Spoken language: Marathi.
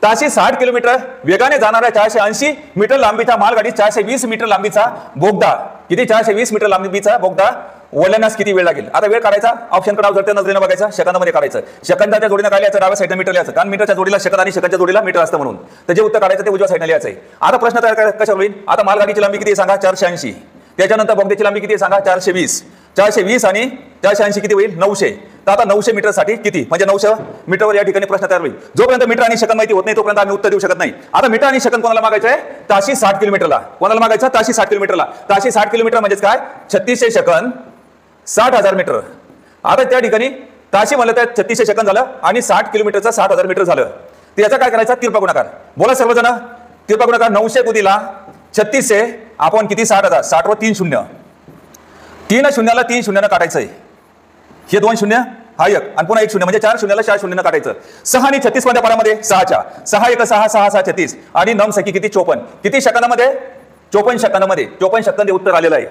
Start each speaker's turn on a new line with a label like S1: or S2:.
S1: ताशी 60 किलोमीटर वेगाने जाणाऱ्या 480 मीटर लांबीच्या मालगाडी 420 मीटर लांबीचा बोगदा किती 420 मीटर लांबीचा बोगदा ओलांडण्यास किती वेळ लागेल? आता वेळ काढायचा ऑप्शनकडे डाव जरते नजरेने बघायचा, सेकंदामध्ये काढायचं. सेकंदाच्या जोडीने काढायचं डाव्या साईडला मीटर लिहायचं, कारण मीटरच्या जोडीला सेकंद आणि सेकंदच्या जोडीला मीटर असतं म्हणून. तर जे उत्तर काढायचं ते उजव्या साईडला लिहायचं आहे. आता प्रश्न तयार कशावर होईल? आता मालगाडीची लांबी किती सांगा? 480. त्याच्यानंतर बोगद्याची लांबी किती सांगा? 420. 420 आणि 480 किती होईल? 900. तर आता 900 मीटरसाठी किती म्हणजे 900 मीटरवर या ठिकाणी प्रश्न तयार होईल. जोपर्यंत मीटर आणि सेकंद माहिती होत नाही तोपर्यंत आम्ही उत्तर देऊ शकत नाही. आता मीटर आणि सेकंद कोणाला मागायचं आहे? ताशी 60 किलोमीटरला. कोणाला मागायचं? ताशी 60 किलोमीटरला. ताशी 60 किलोमीटर म्हणजे काय? 3600 सेकंद 60,000 मीटर. आता त्या ठिकाणी ताशी म्हणलं तर 3600 सेकंद झालं आणि 60 किलोमीटरचं 60,000 मीटर झालं. तर याचा काय करायचा? तिरपा गुणाकार. बोला सर्वजण, तिरपा गुणाकार. 900 गुणिला 3600 आपण किती? 60,000. 60 वर 3 शून्य, 3 शून्याला 3 शून्यानं काढायचं आहे. हे 2 शून्य हा 1 आणि पुन्हा 1 शून्य म्हणजे 4 शून्याला 4 शून्यानं काढायचं. 6 आणि 36 कोणत्या पाण्यामध्ये? 6च्या. 6 1 6 6 6 36 आणि 9 सखी किती? 54. किती सेकंदामध्ये? 54 सेकंदामध्ये. 54 सेकंद उत्तर आलेलं आहे.